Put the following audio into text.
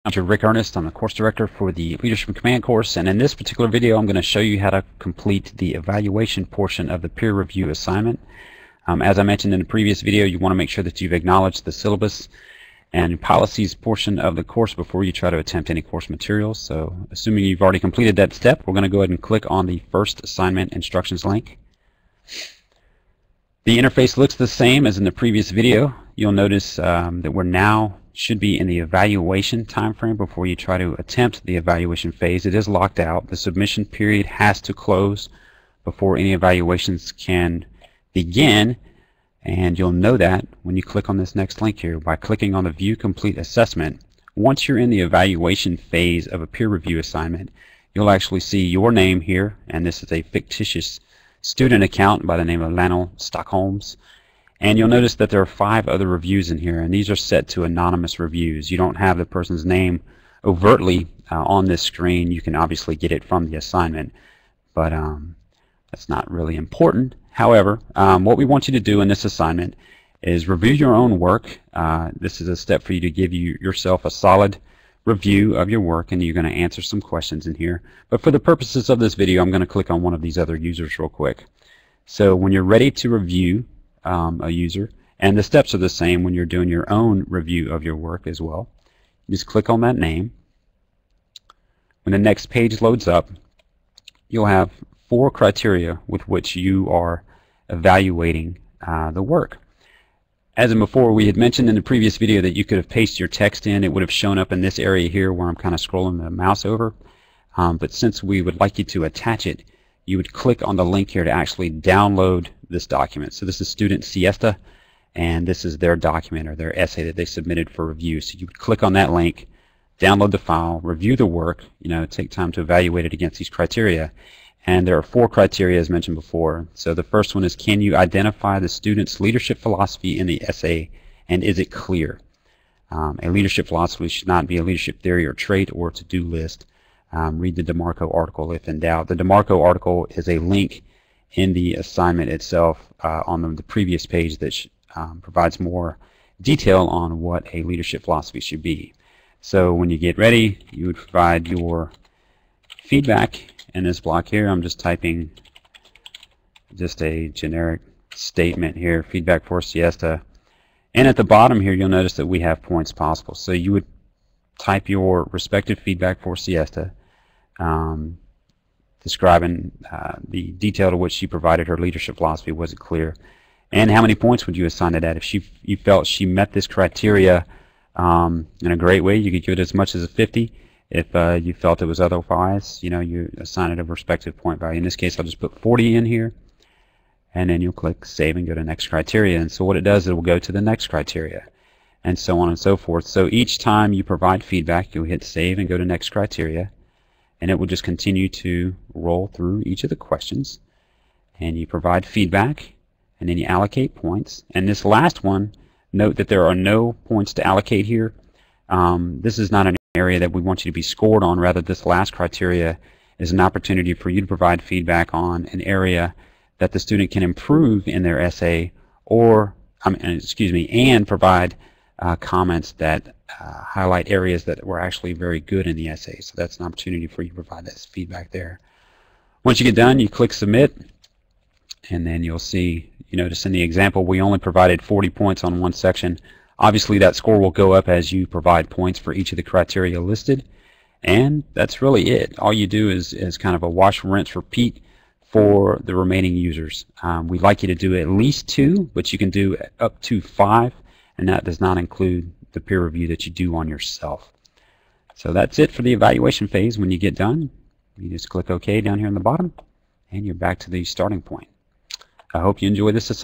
Dr. Rick Ernest. I'm the course director for the Leadership and Command course, and in this particular video I'm going to show you how to complete the evaluation portion of the peer review assignment. As I mentioned in the previous video, you want to make sure that you've acknowledged the syllabus and policies portion of the course before you try to attempt any course materials. So assuming you've already completed that step, we're going to go ahead and click on the first assignment instructions link. The interface looks the same as in the previous video. You'll notice that we're now should be in the evaluation time frame before you try to attempt the evaluation phase. It is locked out. The submission period has to close before any evaluations can begin, and you'll know that when you click on this next link here by clicking on the View Complete Assessment. Once you're in the evaluation phase of a peer review assignment, you'll actually see your name here, and this is a fictitious student account by the name of Lionel Stockholms. And you'll notice that there are 5 other reviews in here, and these are set to anonymous reviews. You don't have the person's name overtly on this screen. You can obviously get it from the assignment, but that's not really important. However, what we want you to do in this assignment is review your own work. This is a step for you to give yourself a solid review of your work, and you're going to answer some questions in here. But for the purposes of this video, I'm going to click on one of these other users real quick. So when you're ready to review a user, and the steps are the same when you're doing your own review of your work as well, you just click on that name. When the next page loads up, you'll have 4 criteria with which you are evaluating the work. As in before, we had mentioned in the previous video that you could have pasted your text in. It would have shown up in this area here where I'm kind of scrolling the mouse over. But since we would like you to attach it, you would click on the link here to actually download this document. So this is Student Siesta, and this is their document or their essay that they submitted for review. So you would click on that link, download the file, review the work, take time to evaluate it against these criteria. And there are 4 criteria as mentioned before. So the first one is, can you identify the student's leadership philosophy in the essay, and is it clear? A leadership philosophy should not be a leadership theory or trait or to-do list. Read the DeMarco article if in doubt. The DeMarco article is a link in the assignment itself on the previous page that provides more detail on what a leadership philosophy should be. So when you get ready, you would provide your feedback. In this block here, I'm just typing just a generic statement here, feedback for Siesta. And at the bottom here, you'll notice that we have points possible. So you would type your respective feedback for Siesta, describing the detail to which she provided her leadership philosophy. Was it clear? And how many points would you assign to that? If you felt she met this criteria in a great way, you could give it as much as a 50. If you felt it was otherwise, you assign it a respective point value. In this case, I'll just put 40 in here, and then you'll click Save and go to Next Criteria. And so what it does, it will go to the next criteria, and so on and so forth. So each time you provide feedback, you'll hit Save and go to Next Criteria, and it will just continue to roll through each of the questions. And you provide feedback, and then you allocate points. And this last one, note that there are no points to allocate here. This is not an area that we want you to be scored on. Rather, this last criteria is an opportunity for you to provide feedback on an area that the student can improve in their essay, or and provide comments that highlight areas that were actually very good in the essay. So that's an opportunity for you to provide that feedback there. Once you get done, you click Submit, and then you'll see, notice in the example we only provided 40 points on one section. Obviously that score will go up as you provide points for each of the criteria listed, and that's really it. All you do is kind of a wash, rinse, repeat for the remaining users. We'd like you to do at least 2, but you can do up to 5, and that does not include the peer review that you do on yourself. So that's it for the evaluation phase. When you get done, you just click OK down here in the bottom, and you're back to the starting point. I hope you enjoy this assignment.